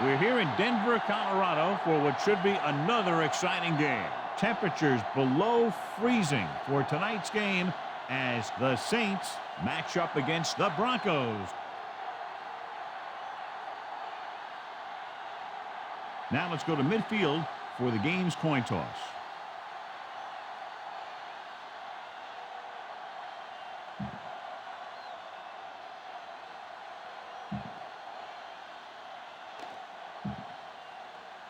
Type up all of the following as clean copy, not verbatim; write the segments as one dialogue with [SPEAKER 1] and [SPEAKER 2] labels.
[SPEAKER 1] We're here in Denver, Colorado for what should be another exciting game. Temperatures below freezing for tonight's game as the Saints match up against the Broncos. Now let's go to midfield for the game's coin toss.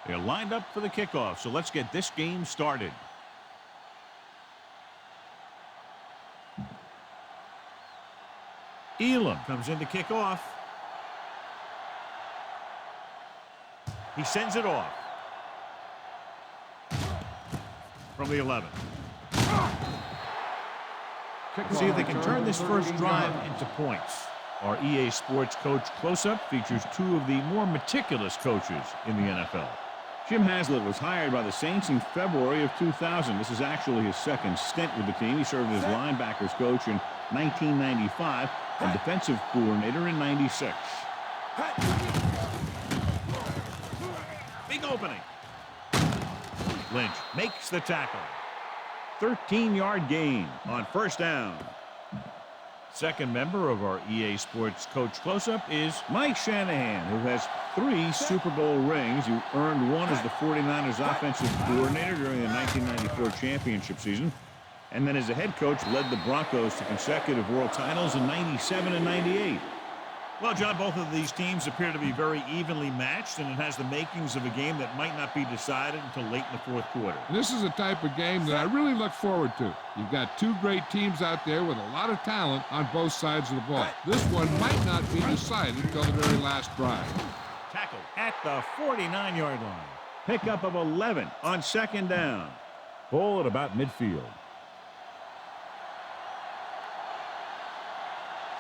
[SPEAKER 1] They're lined up for the kickoff, so let's get this game started. Elam comes in to kick off. He sends it off. From the 11. See if they can turn this first drive into points. Our EA Sports Coach Close-Up features two of the more meticulous coaches in the NFL. Jim Haslett was hired by the Saints in February of 2000. This is actually his second stint with the team. He served as linebackers coach in 1995 and defensive coordinator in 96. Big opening. Lynch makes the tackle. 13-yard gain on first down. Second member of our EA Sports Coach Close-Up is Mike Shanahan, who has 3 Super Bowl rings. He earned one as the 49ers offensive coordinator during the 1994 championship season. And then as a head coach, led the Broncos to consecutive world titles in 97 and 98. Well, John, both of these teams appear to be very evenly matched, and it has the makings of a game that might not be decided until late in the fourth quarter.
[SPEAKER 2] This is a type of game that I really look forward to. You've got two great teams out there with a lot of talent on both sides of the ball. This one might not be decided until the very last drive.
[SPEAKER 1] Tackle at the 49-yard line. Pickup of 11 on second down. Ball at about midfield.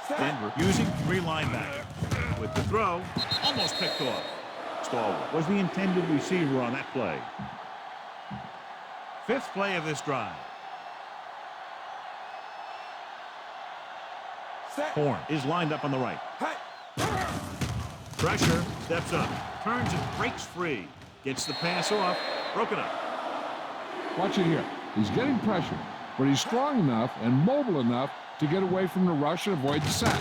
[SPEAKER 1] Denver using 3 linebackers. With the throw, almost picked off. Stallworth was the intended receiver on that play. 5th play of this drive. Horn is lined up on the right. Pressure, steps up, turns and breaks free. Gets the pass off, broken up.
[SPEAKER 2] Watch it here. He's getting pressure, but he's strong enough and mobile enough to get away from the rush and avoid the sack.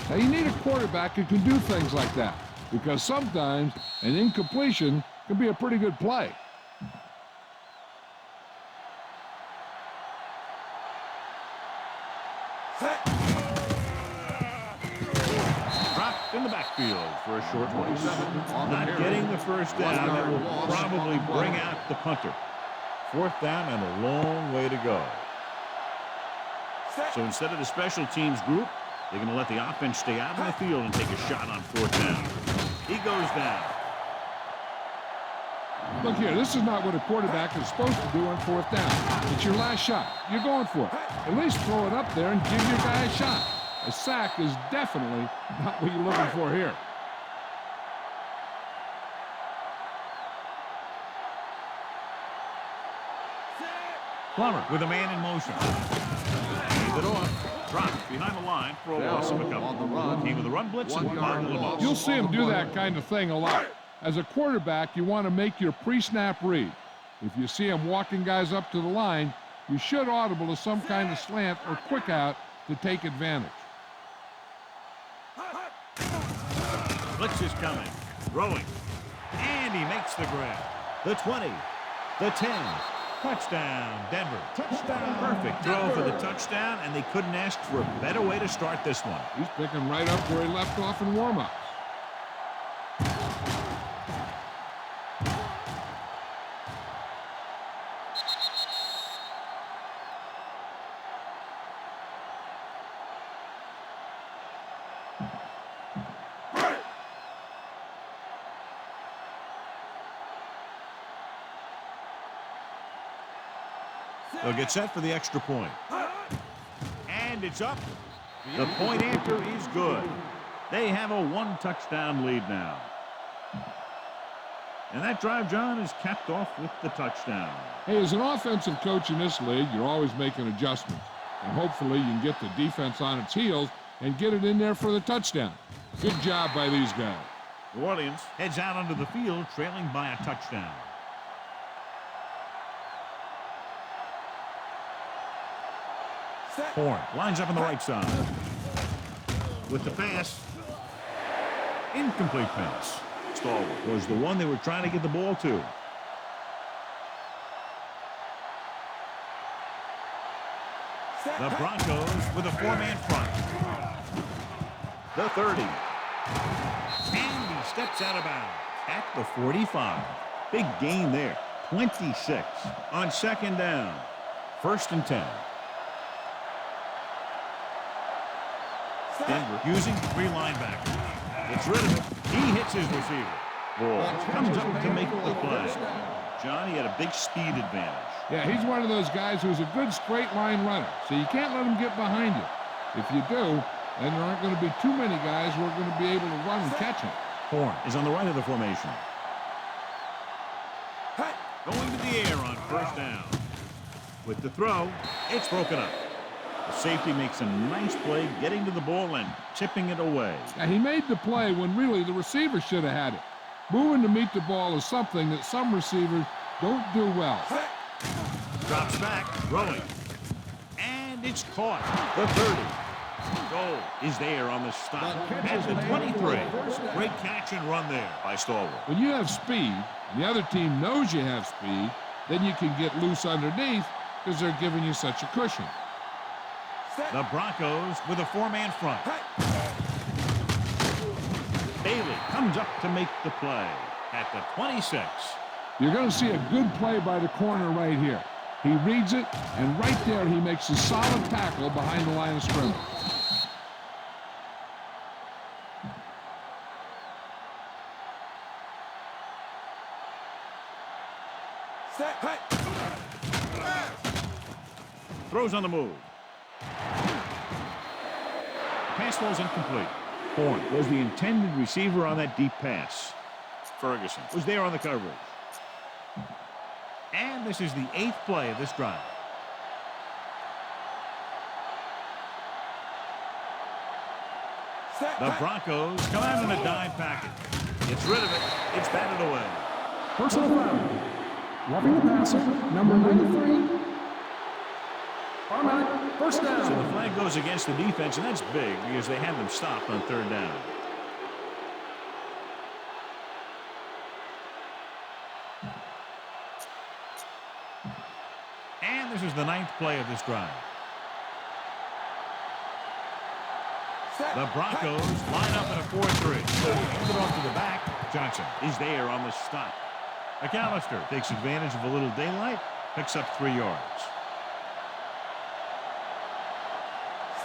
[SPEAKER 2] Now, you need a quarterback who can do things like that, because sometimes an incompletion can be a pretty good play.
[SPEAKER 1] Dropped in the backfield for a short one. Not getting the first down. That will probably bring out the punter. 4th down and a long way to go. So instead of the special teams group, they're going to let the offense stay out in the field and take a shot on 4th down. He goes down.
[SPEAKER 2] Look here, this is not what a quarterback is supposed to do on 4th down. It's your last shot. You're going for it. At least throw it up there and give your guy a shot. A sack is definitely not what you're looking for here.
[SPEAKER 1] Plummer with a man in motion. It off, dropped behind the line for a loss of a couple. Came with a run blitz and bottled them up.
[SPEAKER 2] You'll see him do that kind of thing a lot. As a quarterback, you want to make your pre-snap read. If you see him walking guys up to the line, you should audible to some kind of slant or quick out to take advantage.
[SPEAKER 1] Blitz is coming, throwing, and he makes the grab. The 20, the 10. Touchdown, Denver. Touchdown. Perfect throw for the touchdown, and they couldn't ask for a better way to start this one.
[SPEAKER 2] He's picking right up where he left off in warm-ups.
[SPEAKER 1] They'll get set for the extra point. And it's up. The point after is good. They have a 1-touchdown lead now. And that drive, John, is capped off with the touchdown.
[SPEAKER 2] Hey, as an offensive coach in this league, you're always making adjustments. And hopefully you can get the defense on its heels and get it in there for the touchdown. Good job by these guys.
[SPEAKER 1] New Orleans heads out onto the field, trailing by a touchdown. Horn lines up on the right side. With the pass. Incomplete pass. Stalwart was the one they were trying to get the ball to. The Broncos with a four-man front. The 30. And he steps out of bounds at the 45. Big gain there. 26 on second down. 1st and 10. Denver using 3 linebackers. It's rid of it. He hits his receiver. Ball comes up to make the play. John, he had a big speed advantage.
[SPEAKER 2] Yeah, he's one of those guys who's a good straight line runner, so you can't let him get behind you. If you do, then there aren't going to be too many guys who are going to be able to run and catch him.
[SPEAKER 1] Horn is on the right of the formation. Going to the air on 1st down. With the throw, it's broken up. The safety makes a nice play getting to the ball and tipping it away.
[SPEAKER 2] Yeah, he made the play when really the receiver should have had it. Moving to meet the ball is something that some receivers don't do well.
[SPEAKER 1] Drops back, throwing. And it's caught. The 30. Goal is there on the stop. At the 23. Great catch and run there by Stalwart.
[SPEAKER 2] When you have speed, and the other team knows you have speed, then you can get loose underneath because they're giving you such a cushion.
[SPEAKER 1] The Broncos with a 4-man front. Bailey comes up to make the play at the 26.
[SPEAKER 2] You're going to see a good play by the corner right here. He reads it, and right there he makes a solid tackle behind the line of scrimmage.
[SPEAKER 1] Throws on the move. Pass falls incomplete. Horn was the intended receiver on that deep pass. Ferguson was there on the coverage. And this is the 8th play of this drive. The Broncos come out in a dime package. Gets rid of it. It's batted away.
[SPEAKER 3] Personal foul. Roughing the passer, number 93. Automatic, 1st down.
[SPEAKER 1] So the flag goes against the defense, and that's big because they had them stopped on 3rd down. And this is the 9th play of this drive. The Broncos line up in a 4-3. Hand it off to the back. Johnson is there on the stop. McAllister takes advantage of a little daylight, picks up 3 yards.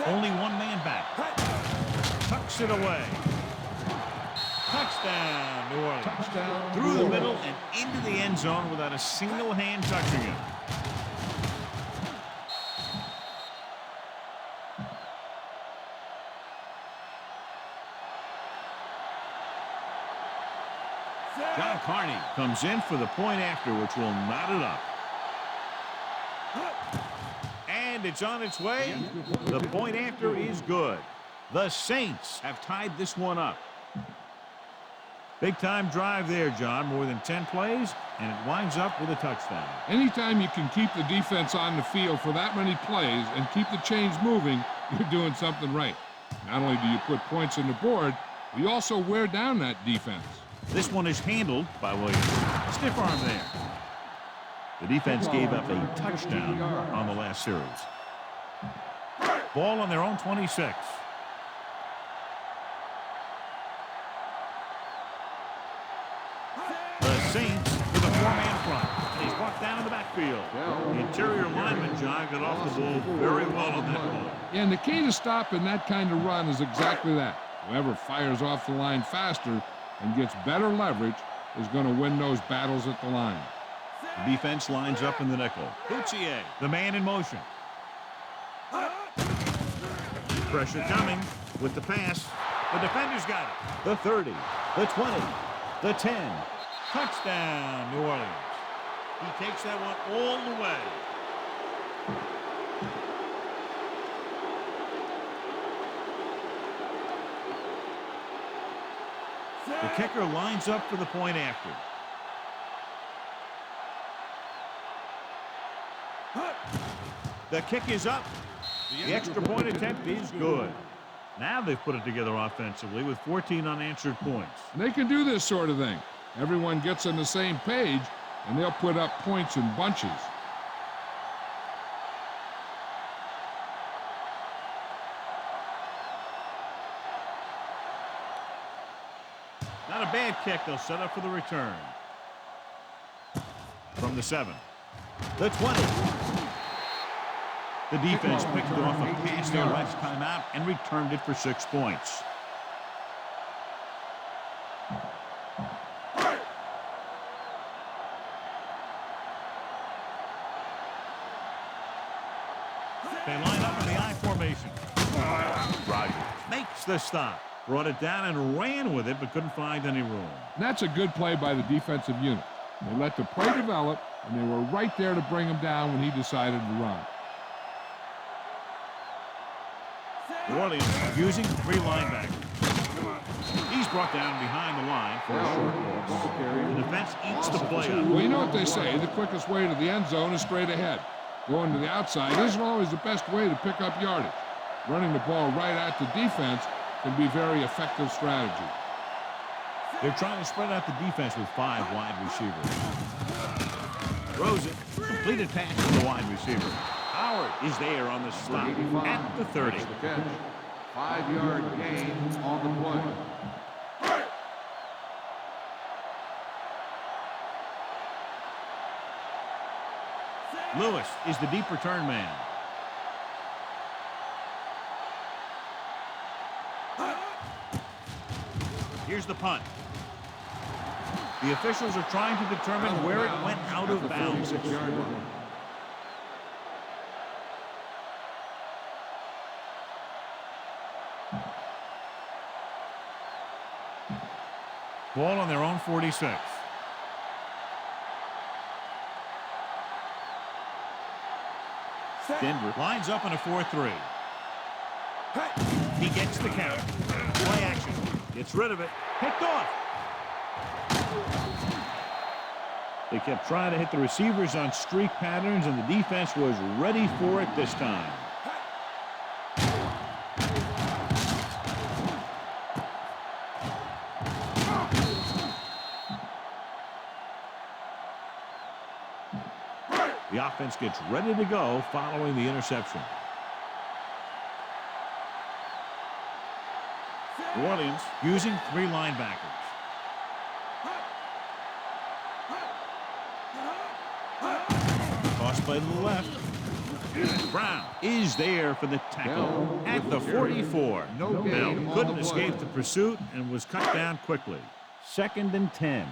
[SPEAKER 1] Only 1 man back. Tucks it away. Touchdown, New Orleans.
[SPEAKER 3] Touchdown,
[SPEAKER 1] Through the middle and into the end zone without a single hand touching it. John Carney comes in for the point after, which will knot it up. And it's on its way. The point after is good. The Saints have tied this one up. Big time drive there, John. More than 10 plays, and it winds up with a touchdown.
[SPEAKER 2] Anytime you can keep the defense on the field for that many plays and keep the chains moving, you're doing something right. Not only do you put points on the board, you also wear down that defense.
[SPEAKER 1] This one is handled by Williams. Stiff arm there. The defense gave up a touchdown on the last series. Ball on their own 26. The Saints with a 4-man front. And he's brought down in the backfield. The interior lineman, John, got off the ball very well on that ball.
[SPEAKER 2] Yeah, and the key to stopping that kind of run is exactly that. Whoever fires off the line faster and gets better leverage is going to win those battles at the line.
[SPEAKER 1] The defense lines up in the nickel. Coutier, the man in motion. Pressure coming with the pass. The defender's got it. The 30, the 20, the 10. Touchdown, New Orleans. He takes that one all the way. The kicker lines up for the point after. The kick is up. The extra point attempt is good. Now they've put it together offensively with 14 unanswered points.
[SPEAKER 2] And they can do this sort of thing. Everyone gets on the same page, and they'll put up points in bunches.
[SPEAKER 1] Not a bad kick. They'll set up for the return. From the 7. The 20. The defense picked it off a pass their last timeout and returned it for 6 points. They line up in the I formation. Rodgers makes the stop. Brought it down and ran with it, but couldn't find any room.
[SPEAKER 2] And that's a good play by the defensive unit. They let the play develop, and they were right there to bring him down when he decided to run.
[SPEAKER 1] New Orleans using 3 linebackers. He's brought down behind the line for a short loss. The defense eats the play up.
[SPEAKER 2] Well, you know what they say, the quickest way to the end zone is straight ahead. Going to the outside isn't always the best way to pick up yardage. Running the ball right at the defense can be a very effective strategy.
[SPEAKER 1] They're trying to spread out the defense with 5 wide receivers. Throws it. Completed pass to the wide receiver. Howard is there on the stop at the 30.
[SPEAKER 4] The catch. 5-yard gain on the play.
[SPEAKER 1] Lewis is the deep return man. Here's the punt. The officials are trying to determine where it went out of bounds. Ball on their own 46. Denver lines up in a 4-3. He gets the count. Play action. Gets rid of it. Picked off. They kept trying to hit the receivers on streak patterns, and the defense was ready for it this time. The offense gets ready to go following the interception. New Orleans using 3 linebackers. Toss play to the left. Brown is there for the tackle at the 44. Bell couldn't escape the pursuit and was cut down quickly. 2nd and 10.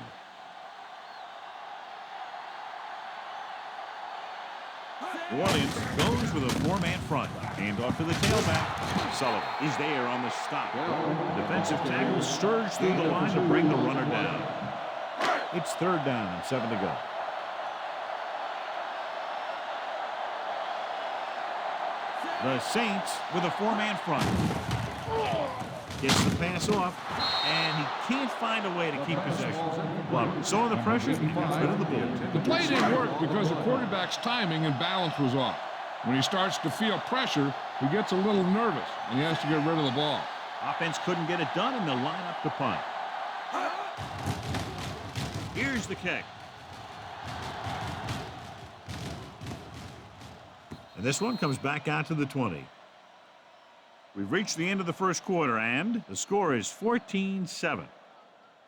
[SPEAKER 1] New Orleans goes with a 4-man front. Hand off to the tailback. Sullivan is there on the stop. The defensive tackle surged through the line to bring the runner down. It's 3rd down and 7 to go. The Saints with a 4-man front. Gets the pass off, and he can't find a way to keep possession. Well, so the pressure, he gets rid of the ball.
[SPEAKER 2] The play didn't work because the quarterback's timing and balance was off. When he starts to feel pressure, he gets a little nervous, and he has to get rid of the ball.
[SPEAKER 1] Offense couldn't get it done, and they'll line up to punt. Here's the kick. And this one comes back out to the 20. We've reached the end of the first quarter, and the score is 14-7.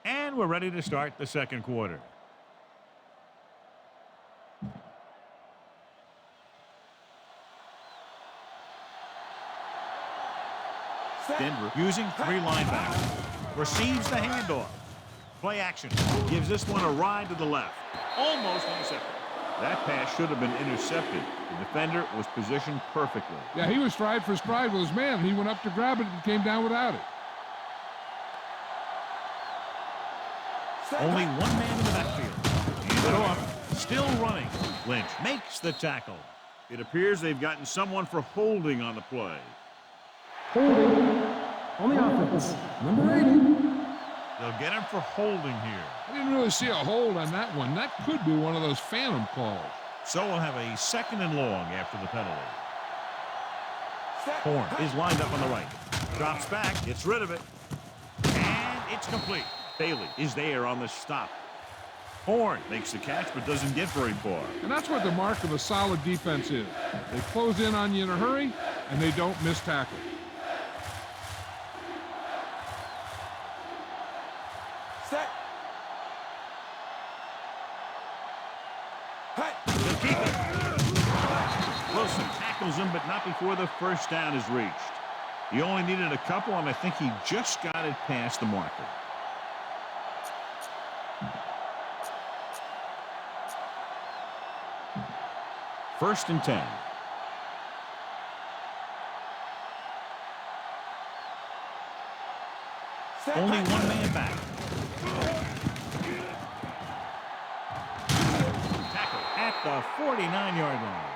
[SPEAKER 1] And we're ready to start the second quarter. Denver using 3 linebackers. Receives the handoff. Play action. Gives this one a ride to the left. Almost intercepted. That pass should have been intercepted. The defender was positioned perfectly.
[SPEAKER 2] Yeah, he was stride for stride with his man. He went up to grab it and came down without it.
[SPEAKER 1] Only 1 man in the backfield. Hand it off. Still running. Lynch makes the tackle. It appears they've gotten someone for holding on the play.
[SPEAKER 3] Holding on the offense. Number 80.
[SPEAKER 1] They'll get him for holding here.
[SPEAKER 2] I didn't really see a hold on that one. That could be one of those phantom calls.
[SPEAKER 1] So we'll have a second and long after the penalty. Horn is lined up on the right. Drops back, gets rid of it. And it's complete. Bailey is there on the stop. Horn makes the catch but doesn't get very far.
[SPEAKER 2] And that's what the mark of a solid defense is. They close in on you in a hurry, and they don't miss tackle.
[SPEAKER 3] Set.
[SPEAKER 1] He'll keep it. Wilson tackles him, but not before the first down is reached. He only needed a couple, and I think he just got it past the marker. First and 10. Only one man back. Tackle at the 49-yard line.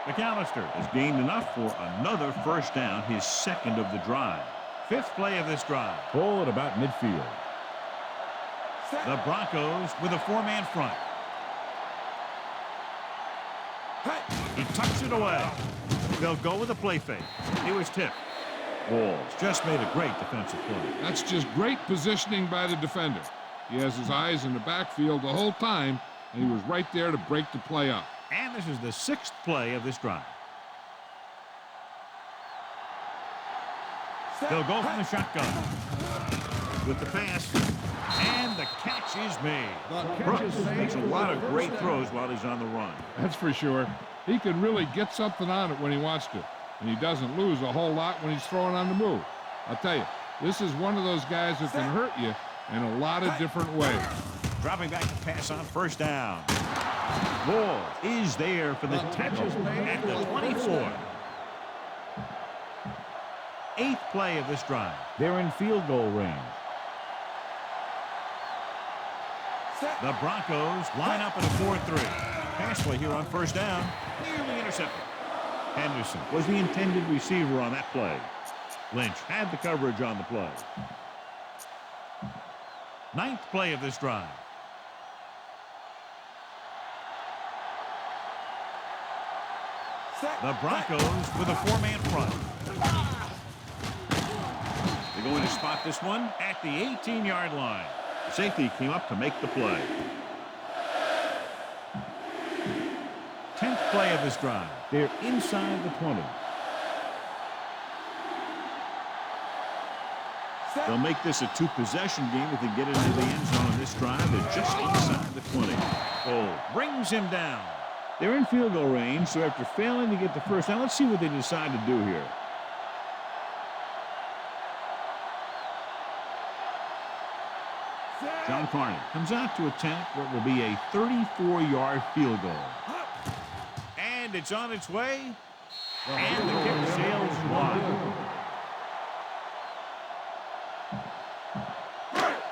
[SPEAKER 1] McAllister has gained enough for another first down, his second of the drive. Fifth play of this drive. Ball at about midfield. The Broncos with a four-man front. He tucks it away. They'll go with a play fake. He was tipped. Walls just made a great defensive play.
[SPEAKER 2] That's just great positioning by the defender. He has his eyes in the backfield the whole time, and he was right there to break the play up.
[SPEAKER 1] And this is the sixth play of this drive. They'll go from the shotgun. With the pass. And the catch is made. Brooks makes a lot of great throws while he's on the run.
[SPEAKER 2] That's for sure. He can really get something on it when he wants to. And he doesn't lose a whole lot when he's throwing on the move. I'll tell you, this is one of those guys that can hurt you in a lot of different ways.
[SPEAKER 1] Dropping back to pass on first down. Wall is there for the tackle at the 24. Eighth play of this drive. They're in field goal range. The Broncos line up in a 4-3. Pass play here on first down. Nearly intercepted. Henderson was the intended receiver on that play. Lynch had the coverage on the play. Ninth play of this drive. The Broncos with a four-man front. They're going to spot this one at the 18-yard line. Safety came up to make the play. 10th play of this drive. They're inside the 20. They'll make this a two-possession game if they get into the end zone on this drive. They're just inside the 20. Oh, brings him down. They're in field goal range, so after failing to get the first down, let's see what they decide to do here. John Carney comes out to attempt what will be a 34-yard field goal. And it's on its way. And the kick sails wide.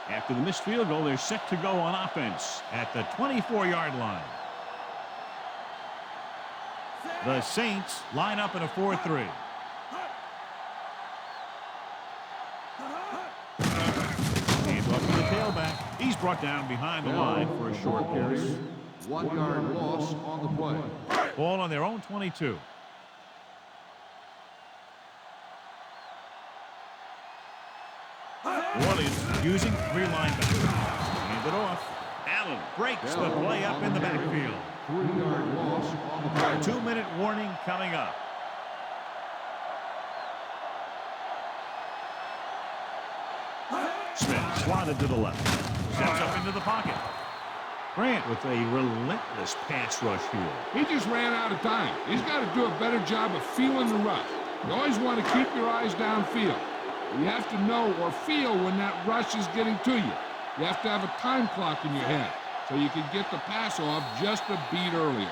[SPEAKER 1] After the missed field goal, they're set to go on offense at the 24-yard line. The Saints line up in a 4-3. Hands off to the tailback. He's brought down behind the line for a short carry.
[SPEAKER 4] 1 yard loss on the play.
[SPEAKER 1] Ball on their own 22. Orleans using three linebackers. Hand it off. Allen breaks the play up in the backfield.
[SPEAKER 4] 3 yard loss on the play.
[SPEAKER 1] 2-minute warning coming up. Smith swatted to the left. Steps up into the pocket. Grant with a relentless pass rush here.
[SPEAKER 2] He just ran out of time. He's got to do a better job of feeling the rush. You always want to keep your eyes downfield. You have to know or feel when that rush is getting to you. You have to have a time clock in your head so you can get the pass off just a beat earlier.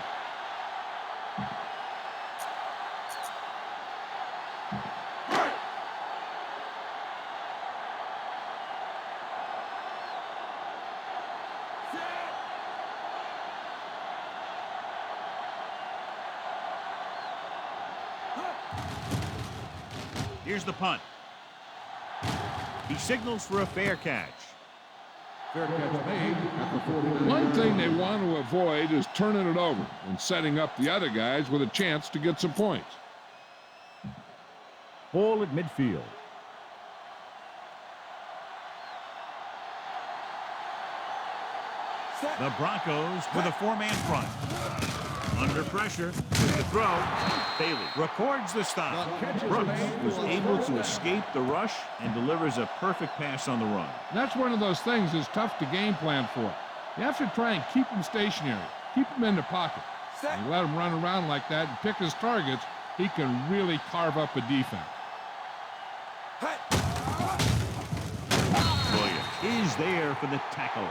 [SPEAKER 1] Here's the punt. He signals for a fair catch.
[SPEAKER 4] Fair catch made at the 49.
[SPEAKER 2] One thing they want to avoid is turning it over and setting up the other guys with a chance to get some points.
[SPEAKER 1] Ball at midfield. The Broncos with a four-man front. Under pressure with the throw. Bailey records the stop. Brooks was able to escape the rush and delivers a perfect pass on the run.
[SPEAKER 2] That's one of those things that's tough to game plan for. You have to try and keep him stationary, keep him in the pocket. And you let him run around like that and pick his targets, he can really carve up a defense.
[SPEAKER 1] Williams is there for the tackle.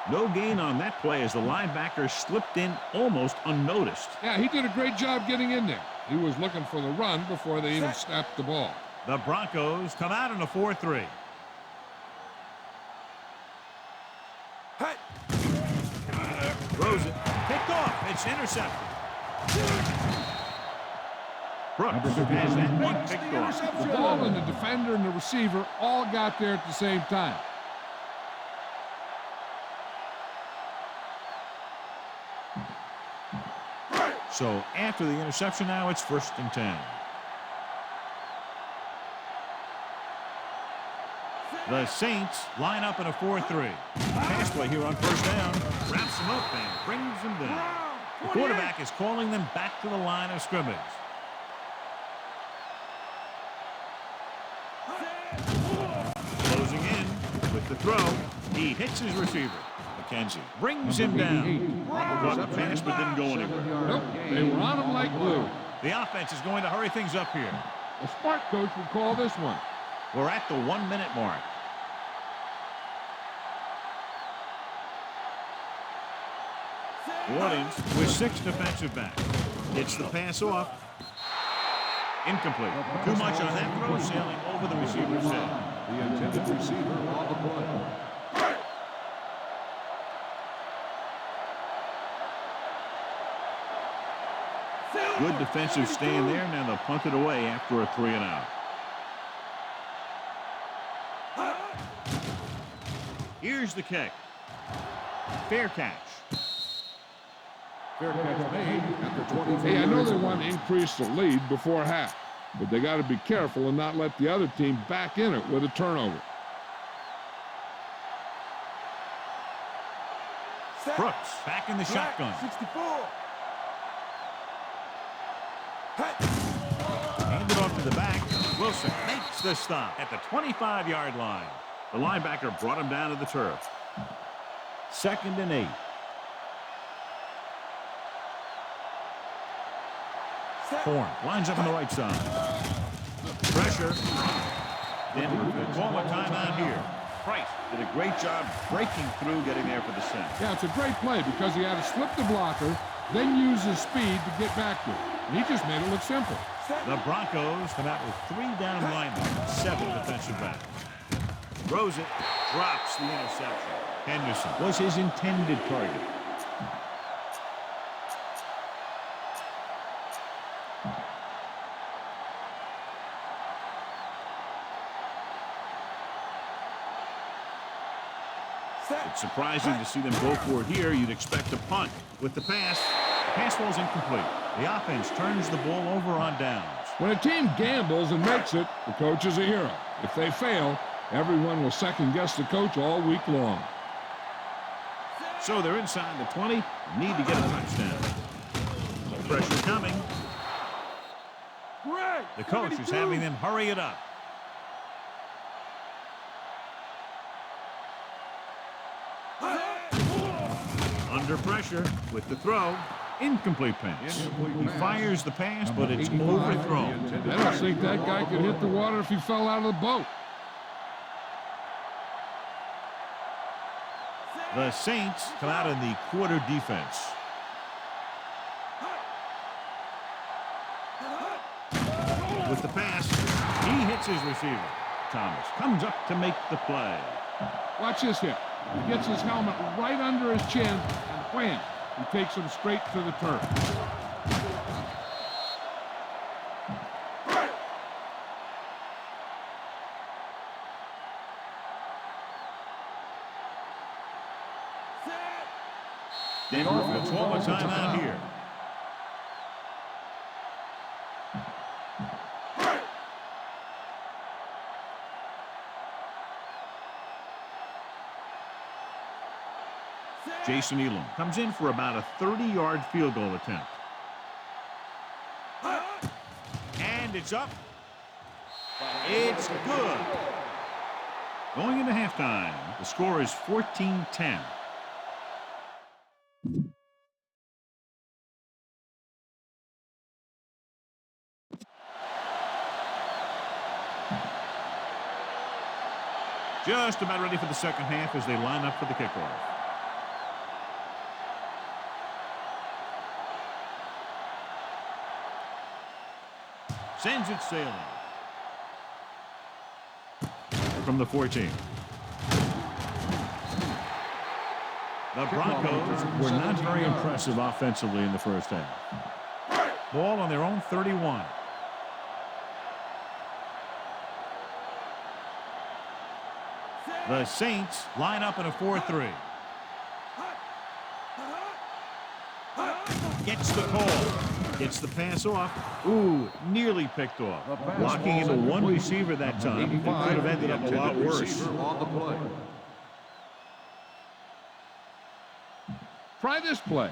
[SPEAKER 1] No gain on that play as the linebacker slipped in almost unnoticed.
[SPEAKER 2] Yeah, he did a great job getting in there. He was looking for the run before they even snapped the ball.
[SPEAKER 1] The Broncos come out in a 4-3. Throws it. Picked off. It's intercepted. Brooks has that one picked off.
[SPEAKER 2] The ball and the defender and the receiver all got there at the same time.
[SPEAKER 1] So after the interception now, it's 1st and 10. The Saints line up in a 4-3. Pass play here on 1st down. Wraps him up and brings him down. The quarterback is calling them back to the line of scrimmage. Closing in with the throw. He hits his receiver. McKenzie brings him down. Caught the pass but didn't go anywhere.
[SPEAKER 2] Nope, they were on him like glue.
[SPEAKER 1] The offense is going to hurry things up here.
[SPEAKER 2] A smart coach would call this one.
[SPEAKER 1] We're at the 1-minute mark. Williams with 6 defensive backs. Gets the pass off. Incomplete. Too much on that throw, sailing over the receiver's head.
[SPEAKER 4] The intended receiver on the play.
[SPEAKER 1] Good defensive stand there. Now they'll punt it away after a 3-and-out. Here's the kick. Fair catch.
[SPEAKER 4] Fair catch made at the 20.
[SPEAKER 2] Hey, I know they want to increase the lead before half, but they got to be careful and not let the other team back in it with a turnover.
[SPEAKER 1] Brooks back in the shotgun.
[SPEAKER 3] 64.
[SPEAKER 1] Handed off to the back. Wilson makes the stop at the 25-yard line. The linebacker brought him down to the turf. 2nd and 8. Horn lines up on the right side. Pressure. Denver could call a timeout here. Price did a great job breaking through, getting there for the center.
[SPEAKER 2] Yeah, it's a great play because he had to slip the blocker, then use his speed to get back to it. And he just made it look simple.
[SPEAKER 1] The Broncos come out with 3 down linemen, 7 defensive backs. Throws it, drops the interception. Henderson was his intended target. It's surprising to see them go for it here. You'd expect a punt. With the pass ball's incomplete. The offense turns the ball over on downs.
[SPEAKER 2] When a team gambles and makes it, the coach is a hero. If they fail, everyone will second-guess the coach all week long.
[SPEAKER 1] So they're inside the 20. Need to get a touchdown. Pressure coming. The coach is having them hurry it up. Under pressure with the throw. Incomplete pass. He fires the pass, but it's overthrown.
[SPEAKER 2] I don't think that guy could hit the water if he fell out of the boat.
[SPEAKER 1] The Saints come out in the quarter defense. With the pass, he hits his receiver. Thomas comes up to make the play.
[SPEAKER 2] Watch this hit. He gets his helmet right under his chin, and wham, he takes him straight to the turf.
[SPEAKER 1] The offense call a timeout here. Jason Elam comes in for about a 30-yard field goal attempt. And it's up. It's good. Going into halftime, the score is 14-10. Just about ready for the second half as they line up for the kickoff. Sends it sailing. From the 14. The Broncos were not very impressive offensively in the first half. Ball on their own 31. The Saints line up in a 4-3. Gets the call. Gets the pass off. Ooh, nearly picked off. Blocking into one receiver that time. It could have ended up a lot worse.
[SPEAKER 4] On the play.
[SPEAKER 2] Try this play.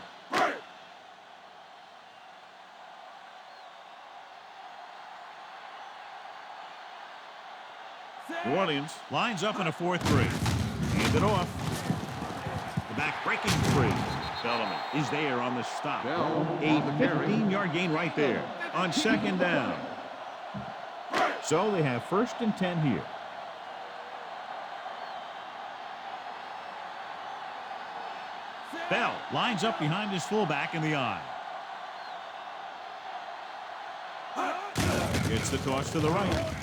[SPEAKER 1] New Orleans lines up in a 4-3. Hand it off. The back breaking free. Bellamy is there on the stop. A 15-yard gain right there on second down. So they have 1st and 10 here. Bell lines up behind his fullback in the eye. Gets the toss to the right.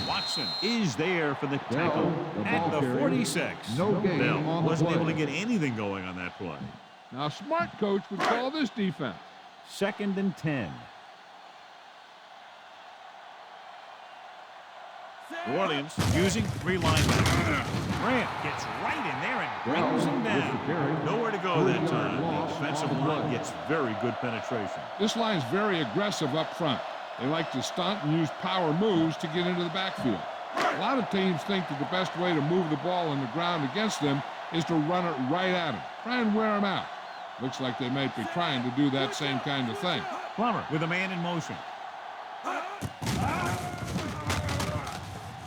[SPEAKER 1] Watson is there for the tackle at the 46.
[SPEAKER 4] No gain
[SPEAKER 1] Bell
[SPEAKER 4] on the
[SPEAKER 1] wasn't
[SPEAKER 4] play.
[SPEAKER 1] able to get anything going on that play.
[SPEAKER 2] Now, a smart coach would call this defense.
[SPEAKER 1] 2nd and 10. New Orleans using 3 linebackers. Grant gets right in there and brings him down. Nowhere to go that time. The defensive line gets very good penetration.
[SPEAKER 2] This line's very aggressive up front. They like to stunt and use power moves to get into the backfield. A lot of teams think that the best way to move the ball on the ground against them is to run it right at them. Try and wear them out. Looks like they might be trying to do that same kind of thing.
[SPEAKER 1] Plummer with a man in motion.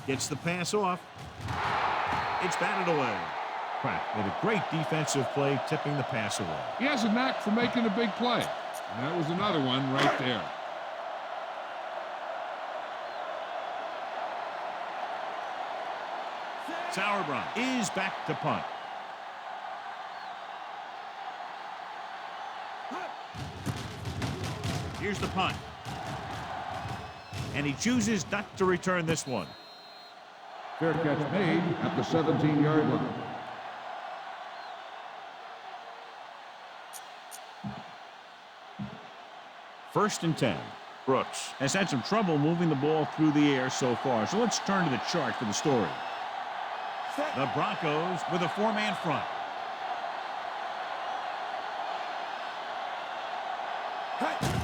[SPEAKER 1] Gets the pass off. It's batted away. Pratt made a great defensive play, tipping the pass away.
[SPEAKER 2] He has a knack for making a big play. And that was another one right there.
[SPEAKER 1] Sauerbrunn is back to punt. Here's the punt. And he chooses not to return this one.
[SPEAKER 4] Fair catch made at the 17-yard line.
[SPEAKER 1] First and 10. Brooks has had some trouble moving the ball through the air so far. So let's turn to the chart for the story. The Broncos with a 4-man front.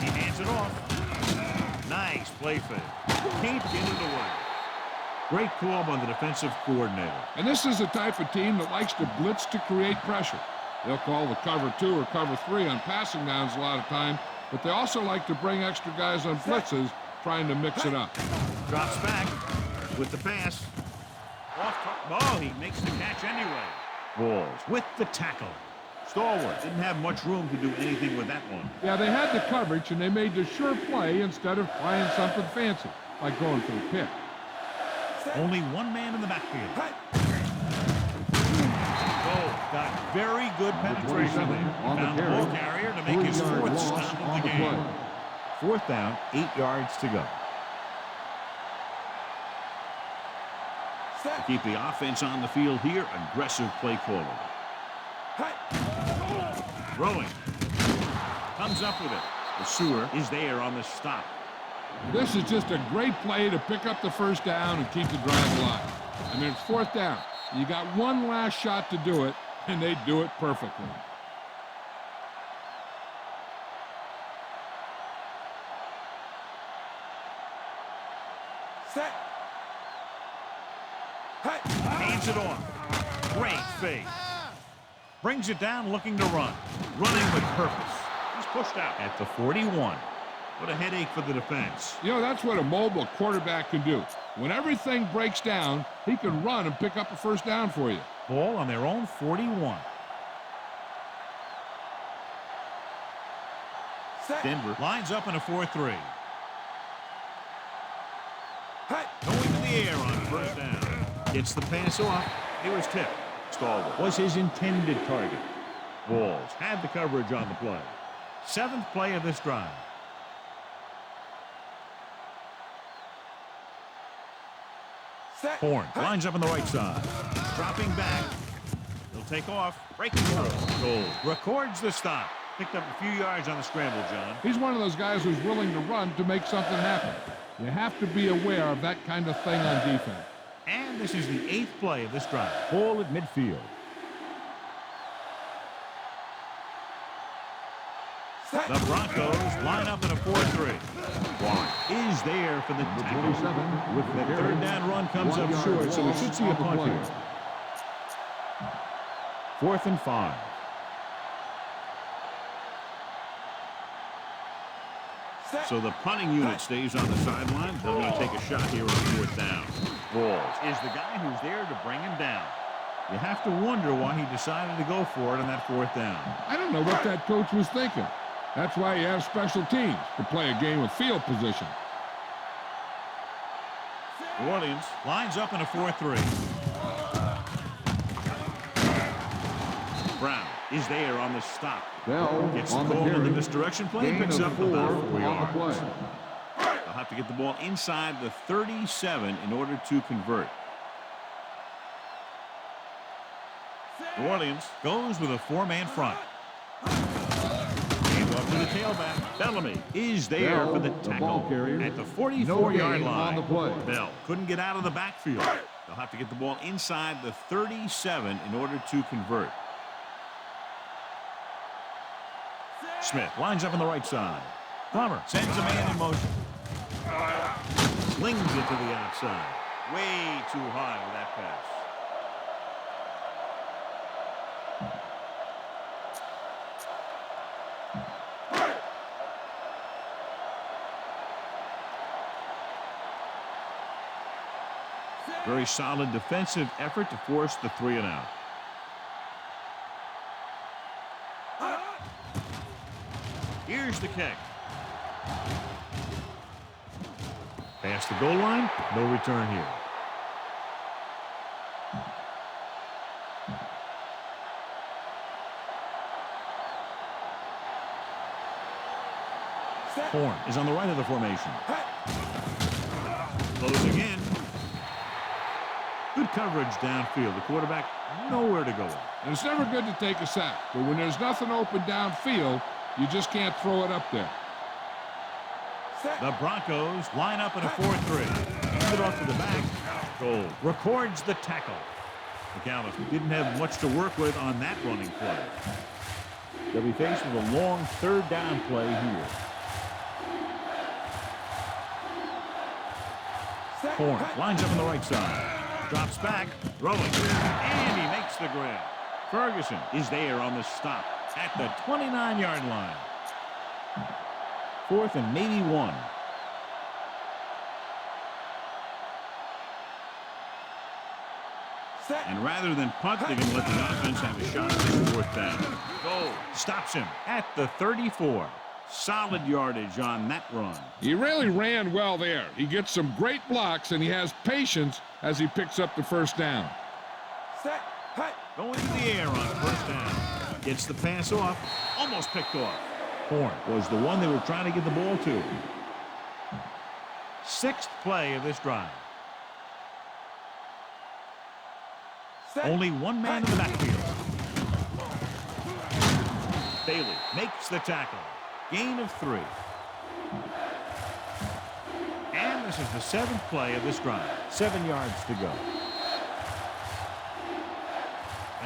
[SPEAKER 1] He hands it off. Nice play fake. Can't get it away. Great call by the defensive coordinator.
[SPEAKER 2] And this is the type of team that likes to blitz to create pressure. They'll call the cover 2 or cover 3 on passing downs a lot of time, but they also like to bring extra guys on blitzes, trying to mix it up.
[SPEAKER 1] Drops back with the pass. Oh, he makes the catch anyway. Walls with the tackle. Stalwart didn't have much room to do anything with that one.
[SPEAKER 2] Yeah, they had the coverage, and they made the sure play instead of trying something fancy, like going for the pick.
[SPEAKER 1] Only one man in the backfield. Oh, got very good penetration there.
[SPEAKER 4] On the
[SPEAKER 1] Found the
[SPEAKER 4] carry.
[SPEAKER 1] ball carrier to make his
[SPEAKER 4] 3-yard
[SPEAKER 1] 4th
[SPEAKER 4] loss
[SPEAKER 1] stop
[SPEAKER 4] on
[SPEAKER 1] of the
[SPEAKER 4] the
[SPEAKER 1] game.
[SPEAKER 4] play.
[SPEAKER 1] 4th down, 8 yards to go. To keep the offense on the field here, aggressive play calling. Throwing. Comes up with it. The Sewer is there on the stop.
[SPEAKER 2] This is just a great play to pick up the first down and keep the drive alive. I mean, it's 4th down. You got one last shot to do it. and they do it perfectly.
[SPEAKER 3] Set.
[SPEAKER 1] Hands it off. Great fake. Brings it down looking to run. Running with purpose. He's pushed out at the 41. What a headache for the defense.
[SPEAKER 2] You know, that's what a mobile quarterback can do. When everything breaks down, he can run and pick up a first down for you.
[SPEAKER 1] Ball on their own 41.
[SPEAKER 3] Set.
[SPEAKER 1] Denver lines up in a 4-3. Going to the air on first down. Gets the pass off. He was tipped. Stalled was his intended target. Walls had the coverage on the play. 7th play of this drive.
[SPEAKER 3] Set.
[SPEAKER 1] Horn lines up on the right side. Dropping back. He'll take off. Breaking through. Gold records the stop. Picked up a few yards on the scramble, John.
[SPEAKER 2] He's one of those guys who's willing to run to make something happen. You have to be aware of that kind of thing on defense.
[SPEAKER 1] And this is the 8th play of this drive. Ball at midfield.
[SPEAKER 3] Set.
[SPEAKER 1] The Broncos line up in a 4-3. Warren is there for the tackle.
[SPEAKER 2] 27
[SPEAKER 1] With the third down run comes up
[SPEAKER 2] 1
[SPEAKER 1] short,
[SPEAKER 2] yard
[SPEAKER 1] so we
[SPEAKER 2] loss
[SPEAKER 1] should see
[SPEAKER 2] on
[SPEAKER 1] a
[SPEAKER 2] the
[SPEAKER 1] punt
[SPEAKER 2] play.
[SPEAKER 1] here. 4th and 5.
[SPEAKER 3] Set.
[SPEAKER 1] So the punting unit stays on the sideline. They're going to take a shot here on 4th down. Walls is the guy who's there to bring him down. You have to wonder why he decided to go for it on that 4th down.
[SPEAKER 2] I don't know what that coach was thinking. That's why you have special teams to play a game of field position.
[SPEAKER 1] New Orleans lines up in a 4-3. Brown is there on the stop.
[SPEAKER 4] Bell
[SPEAKER 1] Gets the
[SPEAKER 4] on the
[SPEAKER 1] ball in the
[SPEAKER 4] carry.
[SPEAKER 1] misdirection play.
[SPEAKER 4] Gain
[SPEAKER 1] Picks
[SPEAKER 4] of
[SPEAKER 1] up
[SPEAKER 4] 4
[SPEAKER 1] about 4
[SPEAKER 4] on
[SPEAKER 1] yards.
[SPEAKER 4] the play.
[SPEAKER 1] They'll have to get the ball inside the 37 in order to convert. New Orleans goes with a 4-man front. Gave up to the tailback. Bellamy is there
[SPEAKER 4] Bell,
[SPEAKER 1] for the
[SPEAKER 4] the
[SPEAKER 1] tackle
[SPEAKER 4] ball carrier.
[SPEAKER 1] at the
[SPEAKER 4] No
[SPEAKER 1] 44-yard
[SPEAKER 4] gain
[SPEAKER 1] line.
[SPEAKER 4] on the play.
[SPEAKER 1] Bell couldn't get out of the backfield. They'll have to get the ball inside the 37 in order to convert. Smith lines up on the right side. Plummer sends a man in motion. Slings it to the outside. Way too high with that pass. Very solid defensive effort to force the 3 and out. Here's the kick. Past the goal line, no return here.
[SPEAKER 3] Set.
[SPEAKER 1] Horn is on the right of the formation. Closing in. Good coverage downfield. The quarterback nowhere to go.
[SPEAKER 2] And it's never good to take a sack, but when there's nothing open downfield, you just can't throw it up there.
[SPEAKER 3] Set.
[SPEAKER 1] The Broncos line up in a 4-3. Hands it off to the back. Gold records the tackle. McAllister didn't have much to work with on that running play. They'll be faced with a long 3rd down play here.
[SPEAKER 3] Set.
[SPEAKER 1] Horn lines up on the right side. Drops back, throwing, and he makes the grab. Ferguson is there on the stop at the 29-yard line. 4th and maybe 1.
[SPEAKER 3] Set.
[SPEAKER 1] And rather than punt, they're going to let the offense have a shot at this 4th down. Goal stops him at the 34. Solid yardage on that run.
[SPEAKER 2] He really ran well there. He gets some great blocks, and he has patience as he picks up the first down.
[SPEAKER 3] Set. Hut.
[SPEAKER 1] Going to the air on 1st down. Gets the pass off. Almost picked off. Horn was the one they were trying to get the ball to. 6th play of this drive.
[SPEAKER 3] Set.
[SPEAKER 1] Only one man in the backfield. Bailey makes the tackle. Gain of 3. And this is the 7th play of this drive. 7 yards to go.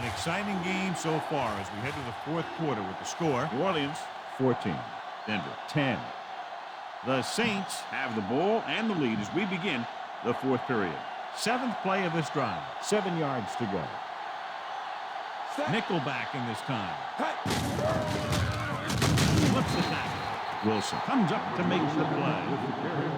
[SPEAKER 1] An exciting game so far as we head to the fourth quarter with the score. New Orleans 14, Denver 10. The Saints have the ball and the lead as we begin the fourth period. Seventh play of this drive. 7 yards to go. Nickelback in this time. Flips the tackle. Wilson comes up to make the play.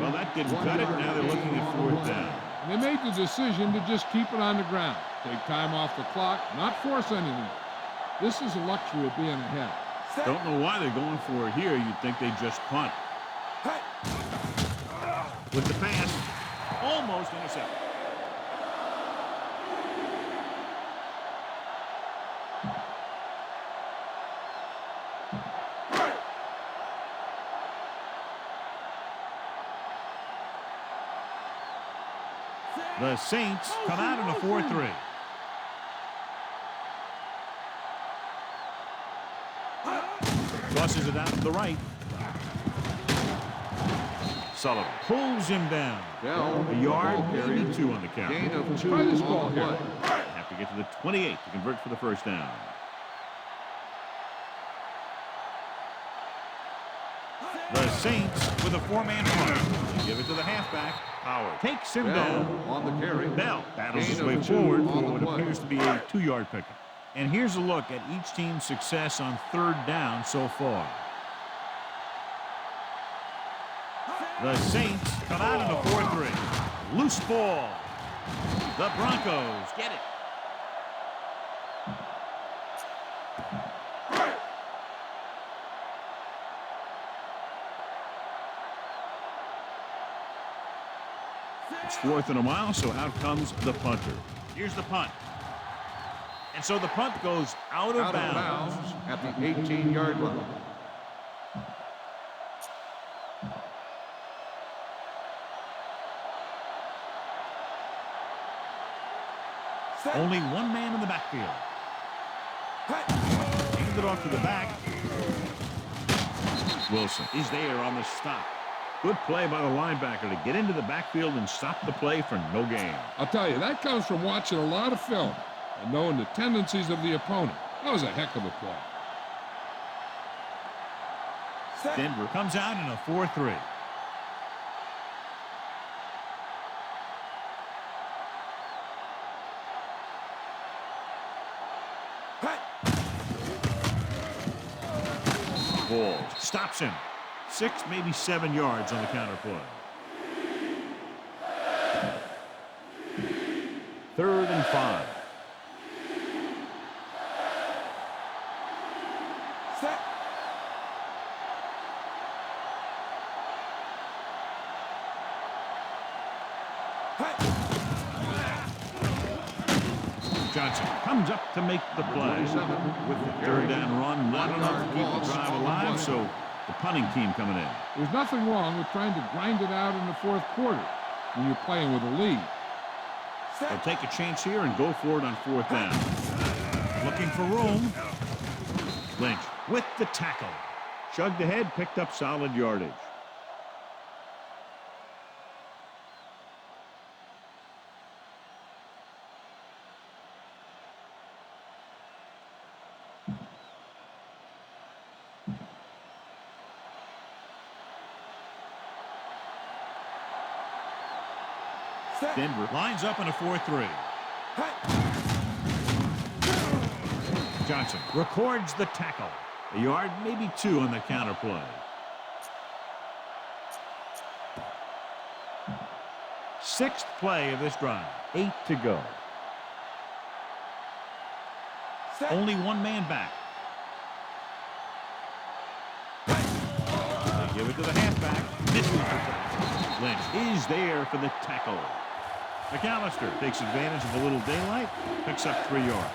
[SPEAKER 1] Well, that didn't cut it. Now they're looking at fourth down.
[SPEAKER 2] They made the decision to just keep it on the ground. Take time off the clock, not force anything. This is a luxury of being ahead.
[SPEAKER 1] Don't know why they're going for it here. You'd think they just punt. With the pass, almost intercepted. The Saints come out in a 4-3. Tosses it out to the right. Sullivan pulls him down. A yard, maybe 2 on the count.
[SPEAKER 4] Gain of 2
[SPEAKER 2] Try this
[SPEAKER 4] on
[SPEAKER 2] ball
[SPEAKER 4] the
[SPEAKER 2] here.
[SPEAKER 4] play.
[SPEAKER 1] Have to get to the 28 to convert for the first down. The Saints with a 4-man front. They give it to the halfback. Howard takes him down.
[SPEAKER 4] On the carry.
[SPEAKER 1] Bell battles
[SPEAKER 4] Gain
[SPEAKER 1] his way
[SPEAKER 4] of 2
[SPEAKER 1] forward
[SPEAKER 4] on
[SPEAKER 1] for
[SPEAKER 4] the
[SPEAKER 1] what
[SPEAKER 4] play.
[SPEAKER 1] appears to be a 2-yard pickup. And here's a look at each team's success on third down so far. The Saints come out in a 4-3. Loose ball. The Broncos get it. It's 4th and a mile, so out comes the punter. Here's the punt. And so the punt goes out of bounds.
[SPEAKER 4] At the 18-yard line.
[SPEAKER 1] Only one man in the backfield. Hand it off to the back. Wilson is there on the stop. Good play by the linebacker to get into the backfield and stop the play for no gain.
[SPEAKER 2] I'll tell you, that comes from watching a lot of film and knowing the tendencies of the opponent. That was a heck of a play.
[SPEAKER 1] Denver comes out in a 4-3. Ball stops him. 6, maybe 7 yards on the counter play. 3rd and 5. Johnson comes up to make the play.
[SPEAKER 4] With the
[SPEAKER 1] Third
[SPEAKER 4] carry.
[SPEAKER 1] down run, not enough to keep the drive alive, so the punting team coming in.
[SPEAKER 2] There's nothing wrong with trying to grind it out in the fourth quarter when you're playing with a lead.
[SPEAKER 1] They'll take a chance here and go for it on 4th down. Looking for room. Lynch with the tackle. Chugged ahead, picked up solid yardage. Denver lines up in a 4-3. Johnson records the tackle. A yard, maybe 2 on the counter play. 6th play of this drive. 8 to go. Only one man back. They give it to the halfback. Misses the tackle. Lynch is there for the tackle. McAllister takes advantage of a little daylight, picks up 3 yards.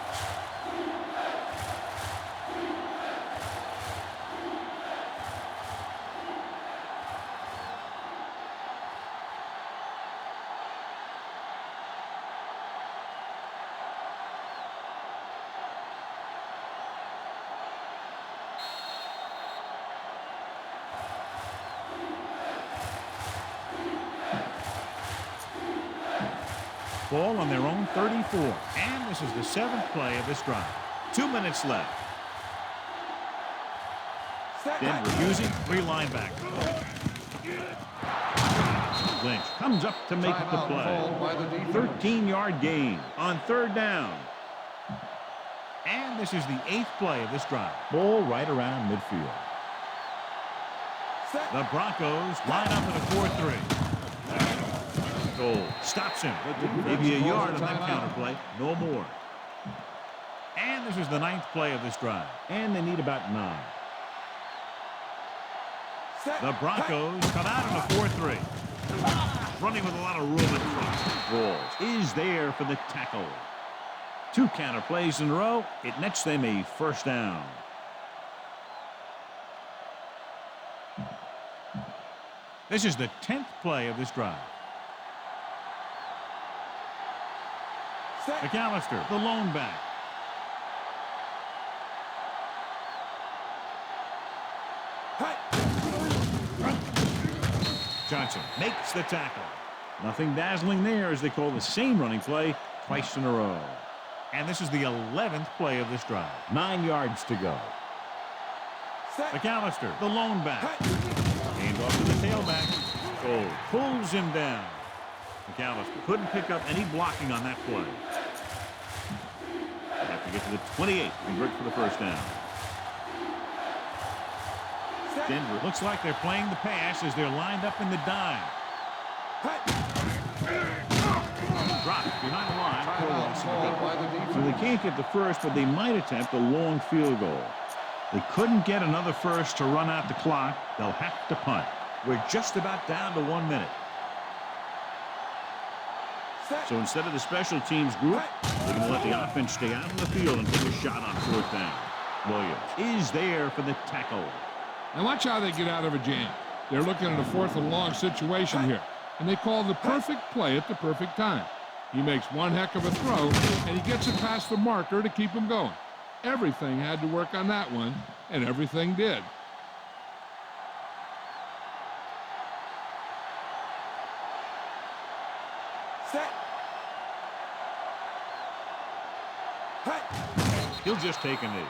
[SPEAKER 1] Ball on their own 34. And this is the 7th play of this drive. 2 minutes left. Denver using 3 linebackers. Lynch comes up to make the play. 13-yard gain on 3rd down. And this is the 8th play of this drive. Ball right around midfield. The Broncos line up in a 4-3. Goal stops him. Maybe a yard on that counter play. No more. And this is the 9th play of this drive. And they need about 9. The Broncos come out in a 4-3. Running with a lot of room in front. Rawls is there for the tackle. 2 counter plays in a row. It nets them a 1st down. This is the 10th play of this drive. McAllister, the lone back. Johnson makes the tackle. Nothing dazzling there as they call the same running play twice in a row. And this is the 11th play of this drive. 9 yards to go. McAllister, the lone back. Hand off to the tailback. Cole pulls him down. McAllister couldn't pick up any blocking on that play. They have to get to the 28. Convert for the 1st down. Denver looks like they're playing the pass as they're lined up in the dime. Dropped behind the line. So they can't get the 1st, but they might attempt a long field goal. They couldn't get another 1st to run out the clock. They'll have to punt. We're just about down to 1 minute. So instead of the special teams group, they're going to let the offense stay out on the field and take a shot on 4th down. Williams is there for the tackle.
[SPEAKER 2] Now watch how they get out of a jam. They're looking at a 4th and long situation here, and they call the perfect play at the perfect time. He makes one heck of a throw, and he gets it past the marker to keep him going. Everything had to work on that one, and everything did.
[SPEAKER 1] He'll just take a knee.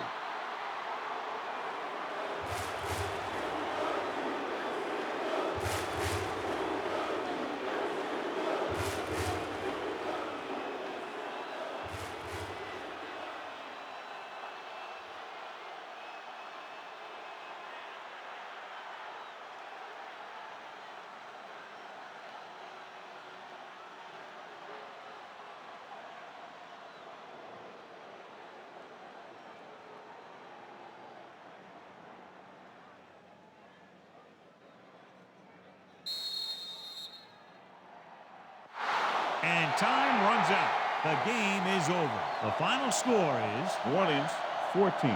[SPEAKER 1] And time runs out. The game is over. The final score is New Orleans 14,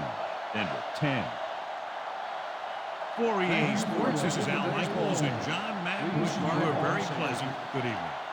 [SPEAKER 1] Denver 10. For EA Sports, this is Al Michaels and John Madden wishing you a very pleasant good evening.